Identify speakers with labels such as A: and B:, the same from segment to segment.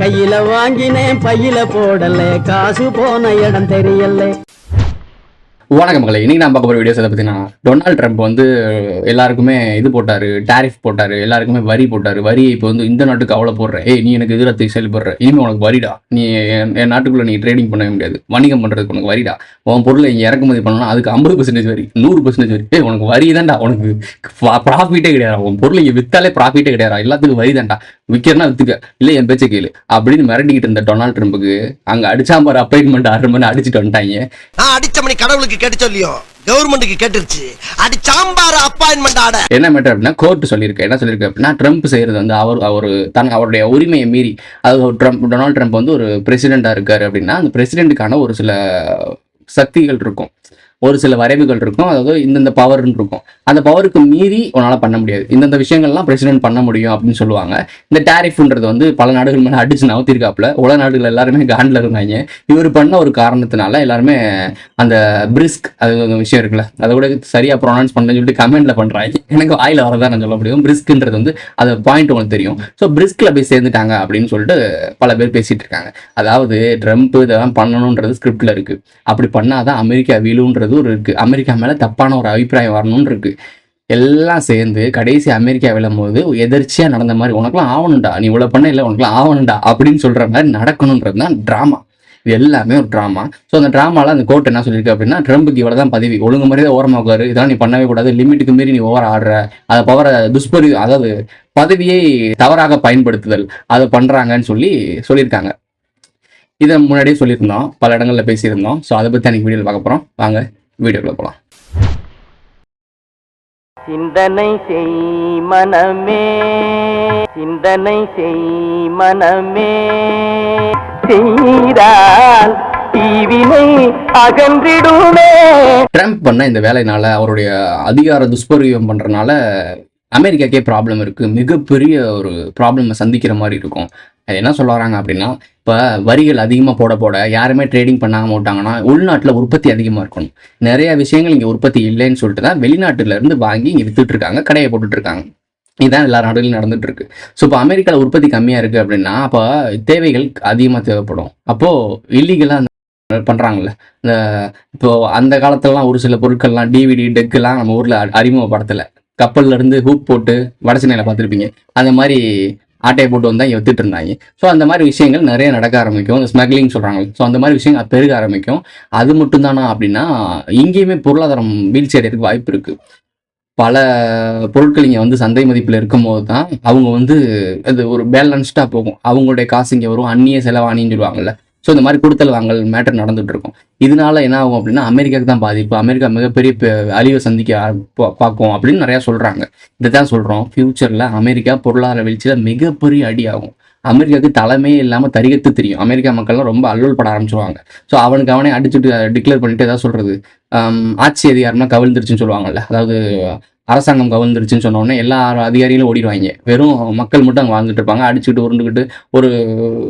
A: கையில வாங்கினேன் பையில போடல, காசு போன இடம் தெரியல.
B: வணக்கம் மக்களை, இன்னைக்கு நான் பார்க்க போகிற வீடியோஸ் எதை பார்த்தீங்கன்னா, டொனால்ட் ட்ரம்ப் வந்து எல்லாருக்குமே இது போட்டார், டேரிஃப் போட்டார், எல்லாருக்குமே வரி போட்டார். வரி இப்போ வந்து இந்த நாட்டுக்கு அவ்வளோ போடுற, நீ எனக்கு எதிராக செயல்படுற, இனிமேல் உனக்கு வரிடா, நீ என் நாட்டுக்குள்ளே நீ ட்ரேடிங் பண்ணவே முடியாது, வணிகம் பண்ணுறதுக்கு உனக்கு வரிடா, உன் பொருளை இங்கே இறக்குமதி பண்ணணும் அதுக்கு 50% வரி, 100% வரி, உனக்கு வரி தான்டா, உனக்கு ப்ராஃபிட்டே கிடையாது, உன் பொருளை இங்கே விற்றாலே ப்ராஃபிட்டே கிடையாது, எல்லாத்துக்கும் வரி தான்டா, விற்கிறனா விற்றுக்க, இல்லை என் பேச்சை கேளு அப்படின்னு மிரட்டிக்கிட்டு இருந்த டொனால்ட் ட்ரம்புக்கு அங்கே அடிச்சாம்பார் அப்பாயின்மெண்ட் 6 மணி அடிச்சுட்டு வந்துட்டாங்க.
C: அடிச்ச மணி கடவுளுக்கு கேட்டு சொல்லியோ கவர்மெண்ட்டுக்கு கேட்டுருச்சு, அடி சாம்பார் அப்பாயின்மெண்ட் ஆட.
B: என்ன மேட்டர் அப்படின்னா, கோர்ட் சொல்லியிருக்கு, என்ன சொல்லியிருக்கு அப்படின்னா, ட்ரம்ப் செய்யறது வந்து அவருடைய உரிமையை மீறி, அது டொனால்ட் ட்ரம்ப் வந்து ஒரு பிரசிடெண்டா இருக்காரு அப்படின்னா, அந்த பிரசிடென்ட்டுக்கான ஒரு சில சக்திகள் இருக்கும், ஒரு சில வரைவுகள் இருக்கும், அதாவது இந்தந்த பவர்னு இருக்கும், அந்த பவருக்கு மீறி உன்னால் பண்ண முடியாது, இந்தந்த விஷயங்கள்லாம் பிரசிடென்ட் பண்ண முடியும் அப்படின்னு சொல்லுவாங்க. இந்த டேரிஃப்ன்றது வந்து பல நாடுகள் மேலே அடிச்சு நவுத்திருக்காப்புல, உலக நாடுகள் எல்லாருமே காண்டில் இருந்தாங்க. இவர் பண்ண ஒரு காரணத்தினால எல்லாருமே அந்த பிரிஸ்க் அது விஷயம் இருக்குல்ல, அதை கூட சரியாக ப்ரொனவுன்ஸ் பண்ணலன்னு சொல்லிட்டு கமெண்ட்ல பண்ணுறாங்க. எனக்கு வாயில் வரதான் நான் சொல்ல முடியும். பிரிஸ்க்ன்றது வந்து அது பாயிண்ட் உங்களுக்கு தெரியும். ஸோ பிரிஸ்கில் போய் சேர்ந்துட்டாங்க அப்படின்னு சொல்லிட்டு பல பேர் பேசிட்டு இருக்காங்க. அதாவது ட்ரம்ப் இதெல்லாம் பண்ணணுன்றது ஸ்கிரிப்டில் இருக்குது, அப்படி பண்ணாதான் அமெரிக்கா வீழுன்றது ஒரு இருக்கு, அமெரிக்கா மேல தப்பான ஒரு அபிப்பிராயம் வரணும்னு இருக்கு. எல்லாம் சேர்ந்து கடைசி அமெரிக்கா விழும்போது எதிர்ச்சியா நடந்த மாதிரி, உனக்குலாம் ஆவணும்டா, நீ இவ்வளவு பண்ண இல்லை உனக்குலாம் ஆவணும்டா அப்படின்னு சொல்ற மாதிரி நடக்கணும்ன்றது தான் டிராமா. இது எல்லாமே ஒரு டிராமா. ஸோ அந்த டிராமால அந்த கோர்ட் என்ன சொல்லியிருக்கு அப்படின்னா, ட்ரம்புக்கு இவ்வளவுதான் பதவி, ஒழுங்கு முறையாக ஓரமாக உட்காரு, இதெல்லாம் நீ பண்ணவே கூடாது, லிமிட்டுக்கு மீறி நீ ஓவர் ஆடுற, அதை பவரை அதாவது பதவியை தவறாக பயன்படுத்துதல் அதை பண்றாங்கன்னு சொல்லியிருக்காங்க. இதை முன்னாடியே சொல்லியிருந்தோம், பல இடங்கள்ல பேசியிருந்தோம். ஸோ அதை பற்றி அன்னைக்கு வீடியோவில் பார்க்க போகிறோம். வாங்க வீடியோக்குள்ள போகலாம்.
A: சிந்தனை செய் மனமே, சிந்தனை செய் மனமே, செய்தால் தீவினை அகன்றிடுமே. ட்ரம்ப் பண்ண இந்த வேலையினால, அவருடைய அதிகார துஷ்பிரயோகம் பண்றதுனால அமெரிக்காக்கே ப்ராப்ளம் இருக்கு, மிகப்பெரிய ஒரு ப்ராப்ளமை சந்திக்கிற மாதிரி இருக்கும். என்ன சொல்ல வராங்க அப்படின்னா, இப்போ வரிகள் அதிகமாக போட யாருமே ட்ரேடிங் பண்ணாமல் விட்டாங்கன்னா, உள்நாட்டில் உற்பத்தி அதிகமாக இருக்கணும். நிறைய விஷயங்கள் இங்கே உற்பத்தி இல்லைன்னு சொல்லிட்டு தான் வெளிநாட்டுல இருந்து வாங்கி இங்கே வித்துட்டு இருக்காங்க, கடையை போட்டுட்டு இருக்காங்க. இதுதான் எல்லா நாடுகளும் நடந்துட்டு இருக்கு. ஸோ இப்போ அமெரிக்காவில் உற்பத்தி கம்மியாக இருக்குது அப்படின்னா, அப்போ தேவைகள் அதிகமாக தேவைப்படும். அப்போது இல்லீகலாக பண்ணுறாங்கல்ல, இந்த இப்போ அந்த காலத்துலலாம் ஒரு சில பொருட்கள்லாம் டிவிடி டெக்கெல்லாம் நம்ம ஊரில் அறிமுகப்படுத்தலை. கப்பல்ல இருந்து ஹூப் போட்டு வடச்சென்னையில் பார்த்துருப்பீங்க, அந்த மாதிரி ஆட்டையை போட்டு வந்தால் இங்கே வித்துட்டு இருந்தாங்க. ஸோ அந்த மாதிரி விஷயங்கள் நிறைய நடக்க ஆரம்பிக்கும். ஸ்மக்லிங் சொல்கிறாங்க. ஸோ அந்த மாதிரி விஷயங்கள் பெருக ஆரம்பிக்கும். அது மட்டும்தானா அப்படின்னா, இங்கேயுமே பொருளாதாரம் வீழ்ச்சி அடைகிறதுக்கு வாய்ப்பு இருக்குது. பல பொருட்கள் இங்கே வந்து சந்தை மதிப்பில் இருக்கும்போது தான் அவங்க வந்து அது ஒரு பேலன்ஸ்டாக போகும். அவங்களுடைய காசு இங்கே வரும், அந்நிய செலவாணின்னு சொல்லுவாங்கல்ல. ஸோ இந்த மாதிரி கொடுத்தல் வாங்கல் மேட்டர் நடந்துட்டு இருக்கும். இதனால என்ன ஆகும் அப்படின்னா, அமெரிக்காவுக்கு தான் பாதிப்பு, அமெரிக்கா மிகப்பெரிய அழிவை சந்திக்க பார்க்கும் அப்படின்னு நிறையா சொல்கிறாங்க. இதை தான் சொல்கிறோம், ஃபியூச்சரில் அமெரிக்கா பொருளாதார வீழ்ச்சியில் மிகப்பெரிய அடி ஆகும். அமெரிக்காவுக்கு தலைமையே இல்லாமல் தரிகத்து தெரியும். அமெரிக்கா மக்கள்லாம் ரொம்ப அல்லல் பட ஆரம்பிச்சுவாங்க. ஸோ அவனே அடிச்சுட்டு டிக்ளேர் பண்ணிட்டு ஏதாவது சொல்கிறது, ஆட்சி அதிகாரம்னா கவிழ்ந்துருச்சுன்னு சொல்லுவாங்கல்ல, அதாவது அரசாங்கம் கவிழ்ந்துருச்சுன்னு சொன்னோடனே எல்லா அதிகாரிகளும் ஓடிடுவாங்க, வெறும் மக்கள் மட்டும் அங்கே வாழ்ந்துட்டு இருப்பாங்க, அடிச்சுட்டு உருண்டுக்கிட்டு, ஒரு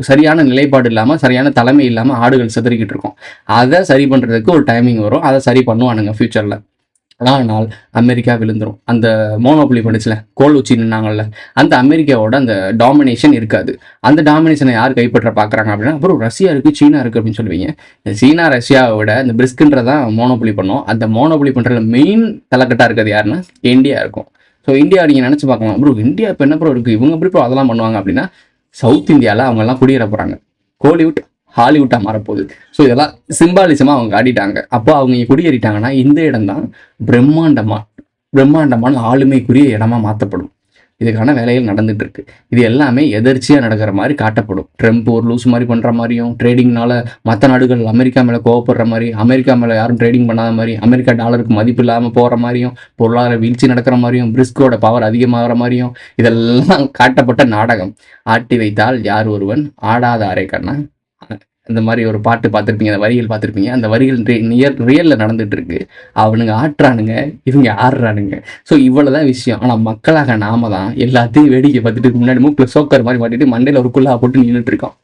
A: சரியான நிலைப்பாடு இல்லாமல் சரியான தலைமை இல்லாமல் ஆடுகள் சிதறிக்கிட்டு இருக்கும். அதை சரி பண்ணுறதுக்கு ஒரு டைமிங் வரும், அதை சரி பண்ணுவானுங்க ஃபியூச்சரில். ஆனால் அமெரிக்கா விழுந்துடும். அந்த மோனோபொலி படிச்சுல கோல் உச்சி நின்னாங்கல்ல, அந்த அமெரிக்காவோட அந்த டாமினேஷன் இருக்காது. அந்த டாமினேஷனை யார் கைப்பற்ற பார்க்குறாங்க அப்படின்னா, அப்புறம் ரஷ்யா இருக்குது, சீனா இருக்குது அப்படின்னு சொல்லுவீங்க. சீனா ரஷ்யாவை விட இந்த பிரிஸ்குன்றதான் மோனோபொலி பண்ணும். அந்த மோனோபொலி பண்ணுறதுல மெயின் தலைக்கட்டாக இருக்கிறது யாருன்னா இந்தியா இருக்கும். ஸோ இந்தியா நீங்கள் நினச்சி பார்க்கலாம், ப்ரோ இந்தியா இப்போ என்ன ப்ரோ இருக்குது, இவங்க எப்படி ப்ரோ அதெல்லாம் பண்ணுவாங்க அப்படின்னா, சவுத் இந்தியாவில் அவங்கெல்லாம் குடியேற போகிறாங்க. கோலிவுட் ஹாலிவுட்டாக மாறப்போகுது. ஸோ இதெல்லாம் சிம்பாலிசமாக அவங்க காட்டிட்டாங்க. அப்போ அவங்க இங்கே குடியேறிட்டாங்கன்னா இந்த இடம் தான் பிரம்மாண்டமான ஆளுமைக்குரிய இடமா மாற்றப்படும். இதுக்கான வேலைகள் நடந்துட்டு இருக்கு. இது எல்லாமே எதர்ச்சியாக நடக்கிற மாதிரி காட்டப்படும். ட்ரம்ப் ஒரு லூஸ் மாதிரி பண்ணுற மாதிரியும், ட்ரேடிங்னால மற்ற நாடுகள் அமெரிக்கா மேலே கோவப்படுற மாதிரி, அமெரிக்கா மேலே யாரும் ட்ரேடிங் பண்ணாத மாதிரி, அமெரிக்கா டாலருக்கு மதிப்பு இல்லாமல் போகிற மாதிரியும், பொருளாதார வீழ்ச்சி நடக்கிற மாதிரியும், பிரிஸ்கோட பவர் அதிகமாகிற மாதிரியும், இதெல்லாம் காட்டப்பட்ட நாடகம். ஆட்டி வைத்தால் யார் ஒருவன் ஆடாத அரை கண்ணா, இந்த மாதிரி ஒரு பாட்டு பார்த்துருப்பீங்க, அந்த வரிகள் பார்த்துருப்பீங்க. அந்த வரிகள் ரியலில் நடந்துட்டு இருக்கு. அவனுங்க ஆட்டுறானுங்க, இவங்க ஆடுறானுங்க. ஸோ இவ்வளோதான் விஷயம். ஆனால் மக்களாக நாம தான் எல்லாத்தையும் வேடிக்கை பார்த்துட்டு முன்னாடி மூக்கில் சோக்கர் மாதிரி மாட்டிட்டு மண்டையில் ஒரு குள்ளா போட்டு நின்றுட்டு இருக்கோம்.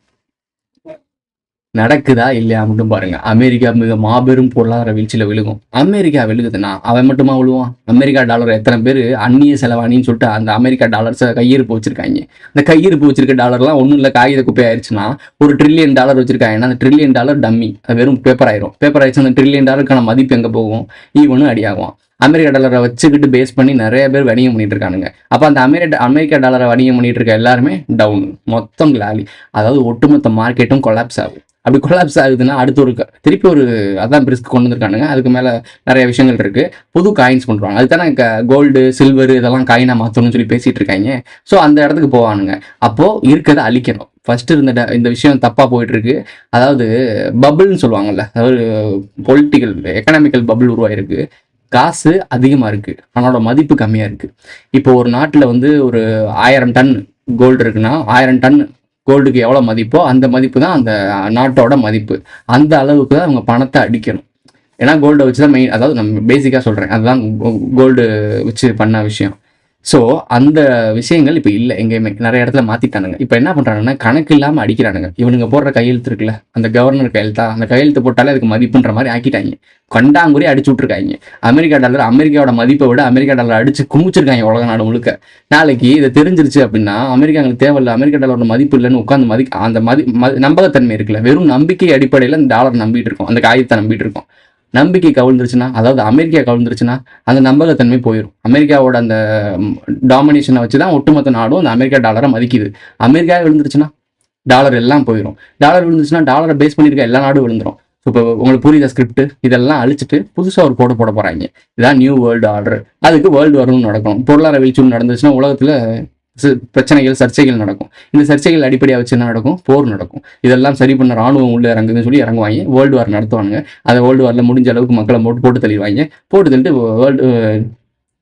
B: நடக்குதா இல்லையா மட்டும் பாருங்க. அமெரிக்கா மிக மாபெரும் பொருளாதார வீழ்ச்சியில விழுகும். அமெரிக்கா விழுகுதுன்னா அவன் மட்டுமா விழுவான்? அமெரிக்கா டாலர் எத்தனை பேர் அந்நிய செலவாணின்னு சொல்லிட்டு அந்த அமெரிக்கா டாலர்ஸை கையிருப்பு வச்சிருக்காங்க. அந்த கையிருப்பு வச்சிருக்க டாலர்லாம் ஒன்றும் இல்லை, காகித குப்பை ஆயிடுச்சுன்னா $1 ட்ரில்லியன் வச்சிருக்காங்கன்னா அந்த $1 ட்ரில்லியன் டம்மி, அது வெறும் பேப்பர் ஆயிரும். பேப்பர் ஆயிடுச்சு, அந்த $1 ட்ரில்லியன் மதிப்பு எங்க போகும்? ஈவனும் அடியாகும். அமெரிக்கா டாலரை வச்சுக்கிட்டு பேஸ் பண்ணி நிறைய பேர் வணிகம் பண்ணிட்டு இருக்கானுங்க. அப்போ அந்த அமெரிக்கா டாலரை வணிகம் பண்ணிட்டு இருக்க எல்லாருமே டவுன், மொத்தம் லாலி. அதாவது ஒட்டுமொத்த மார்க்கெட்டும் கொலாப்ஸ் ஆகும். அப்படி கொலாப்ஸ் ஆகுதுன்னா அடுத்து திருப்பி ஒரு அதான் பிரிஸ்க் கொண்டு வந்திருக்கானுங்க. அதுக்கு மேலே நிறைய விஷயங்கள் இருக்கு. புது காயின்ஸ் பண்ணுறாங்க. அதுதானே கோல்டு சில்வர் இதெல்லாம் காயினாக மாற்றணும்னு சொல்லி பேசிட்டு இருக்காங்க. ஸோ அந்த இடத்துக்கு போவானுங்க. அப்போ இருக்கிறத அழிக்கணும். ஃபர்ஸ்ட் இந்த விஷயம் தப்பாக போயிட்டு இருக்கு. அதாவது பபுள்னு சொல்லுவாங்கல்ல, அதாவது பொலிட்டிக்கல் எக்கனாமிக்கல் பபுள் உருவாயிருக்கு. காசு அதிகமாக இருக்குது, அதனோட மதிப்பு கம்மியாக இருக்குது. இப்போ ஒரு நாட்டில் வந்து ஒரு 1000 டன் கோல்டு இருக்குன்னா 1000 டன் கோல்டுக்கு எவ்வளோ மதிப்போ அந்த மதிப்பு தான் அந்த நாட்டோட மதிப்பு. அந்த அளவுக்கு தான் அவங்க பணத்தை அடிக்கணும். ஏன்னா கோல்டை வச்சு தான் மெயின், அதாவது நம்ம பேசிக்காக சொல்கிறேன், அதுதான் கோல்டு வச்சு பண்ண விஷயம். ஸோ அந்த விஷயங்கள் இப்போ இல்லை, எங்கேயுமே நிறைய இடத்துல மாற்றிட்டானுங்க. இப்போ என்ன பண்ணுறாங்கன்னா கணக்கு இல்லாமல் அடிக்கிறானுங்க. இவனுங்க போடுற கையெழுத்து இருக்குல்ல, அந்த கவர்னர் கையெழுத்தா, அந்த கையெழுத்து போட்டாலே அதுக்கு மதிப்புன்ற மாதிரி ஆக்கிட்டாங்க. கண்டாங்குறி அடிச்சு விட்ருக்காங்க. அமெரிக்காவோட மதிப்பை விட அமெரிக்கா டாலர் அடிச்சு குமிச்சிருக்காங்க உலக நாடு முழுக்க. நாளைக்கு இதை தெரிஞ்சிருச்சு அப்படின்னா அமெரிக்காங்களுக்கு தேவையில்லை, அமெரிக்கா டாலரோட மதிப்பு இல்லைன்னு உட்காந்து அந்த நம்பகத்தன்மை இருக்குல்ல, வெறும் நம்பிக்கை அடிப்படையில் அந்த டாலர் நம்பிட்டு இருக்கோம், அந்த காகிதத்தை நம்பிட்டு இருக்கோம். நம்பிக்கை கவிழ்ந்துருச்சுன்னா, அதாவது அமெரிக்கா கவிழ்ந்துருச்சுன்னா அந்த நம்பகத்தன்மை போயிடும். அமெரிக்காவோட அந்த டாமினேஷனை வச்சு தான் ஒட்டுமொத்த நாடும் அந்த அமெரிக்கா டாலரை மதிக்குது. அமெரிக்கா விழுந்துருச்சுன்னா டாலர் எல்லாம் போயிடும். டாலர் விழுந்துச்சுன்னா டாலரை பேஸ் பண்ணியிருக்க எல்லா நாடும் விழுந்துடும். இப்போ உங்களுக்கு புரியுத ஸ்கிரிப்ட், இதெல்லாம் அழிச்சிட்டு புதுசாக ஒரு போட போகிறாங்க. இதுதான் நியூ வேர்ல்டு ஆர்டர். அதுக்கு வேர்ல்டு வார்னு நடக்கும். பொருளாதார வீழ்ச்சி நடந்துச்சுன்னா உலகத்தில் பிரச்சனைகள் சர்ச்சைகள் நடக்கும். இந்த சர்ச்சைகள் அடிப்படையாக வச்சு என்ன நடக்கும்? போர் நடக்கும். இதெல்லாம் சரி பண்ண ராணுவம் உள்ள இறங்குதுன்னு சொல்லி இறங்குவாங்க, வேர்ல்டு வார் நடத்துவாங்க. அதை வேர்ல்டு வாரில் முடிஞ்ச அளவுக்கு மக்களை போட்டு தள்ளிடுவாங்க. போட்டு தள்ளிட்டு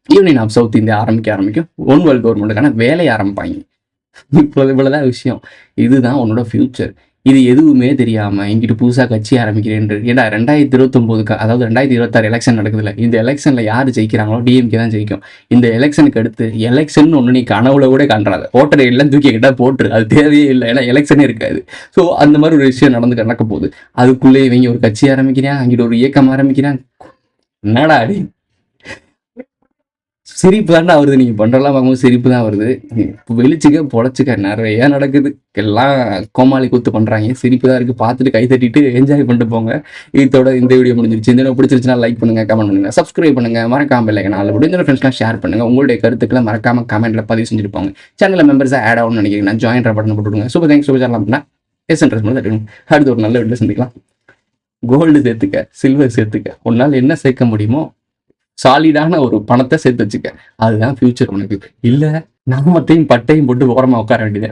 B: யூனியன் ஆஃப் சவுத் இந்தியா ஆரம்பிக்கும். ஒன் வேர்ல்டு கவர்மெண்ட்டுக்கான வேலையை ஆரம்பிப்பாங்க. இவ்வளவுதான் விஷயம். இதுதான் உன்னோட ஃபியூச்சர். இது எதுவுமே தெரியாம இங்கிட்டு புதுசா கட்சி ஆரம்பிக்கிறேன். ஏன்னா 2029 அதாவது 2026 எலெக்ஷன் நடக்குதுல்ல, இந்த எலெக்ஷன்ல யாரு ஜெயிக்கிறாங்களோ டிஎம்கே தான் ஜெயிக்கும். இந்த எலெக்ஷனுக்கு அடுத்து எலெக்ஷன் ஒன்று நீ கனவுல கூட காண்றாது. ஓட்டர் எல்லாம் தூக்கி கிட்ட போட்டுரு, அது தேவையே இல்லை. ஏன்னா எலெக்ஷனே இருக்காது. ஸோ அந்த மாதிரி ஒரு விஷயம் நடக்க போகுது. அதுக்குள்ளே இவங்க ஒரு கட்சி ஆரம்பிக்கிறான், அங்கிட்ட ஒரு இயக்கம் ஆரம்பிக்கிறான். என்னடா அடி சிரிப்பு தாண்டா வருது. நீங்கள் பண்ணுறலாம் பார்க்கும்போது சிரிப்பு தான் வருது. வெளிச்சிக்க பொழைச்சிக்க நிறைய நடக்குது. எல்லாம் கோமாளி கூத்து பண்ணுறாங்க. சிரிப்பு தான் இருக்குது. பார்த்துட்டு கை தட்டிட்டு என்ஜாய் பண்ணிட்டு போங்க. இதோட இந்த வீடியோ முடிஞ்சிருச்சு. இந்த வீடியோ பிடிச்சிருச்சுன்னா லைக் பண்ணுங்கள், கமெண்ட் பண்ணுங்கள், சப்ஸ்கிரைப் பண்ணுங்கள், மறக்காம இல்லைங்க நாலு முடிஞ்ச ஃப்ரெண்ட்ஸ்லாம் ஷேர் பண்ணுங்கள். உங்களுடைய கருத்துக்களை மறக்காம கமெண்ட்டில் பதிவு செஞ்சுட்டு போங்க. சேனலில் மெம்பர்ஸாக ஆட் ஆகணும்னு நினைக்கிறீங்கன்னா ஜாயின் பட்டன் போட்டுவிடுங்க. Super thanks. சூப்பர் சேனல் அப்படின்னா எஸ்என்ட்ரெஸ் மட்டும் தட்டுங்க. அடுத்து ஒரு நல்ல வீடியோ சந்திக்கலாம். கோல்டு சேர்த்துக்க, சில்வர் சேர்த்துக்க, உன்னால் என்ன சேர்க்க முடியுமோ சாலிடான ஒரு பணத்தை சேர்த்து வச்சுக்க. அதுதான் ஃபியூச்சர் உனக்கு. இல்லை நாமத்தையும் பட்டையும் போட்டு ஓரமாக உட்கார வேண்டியது.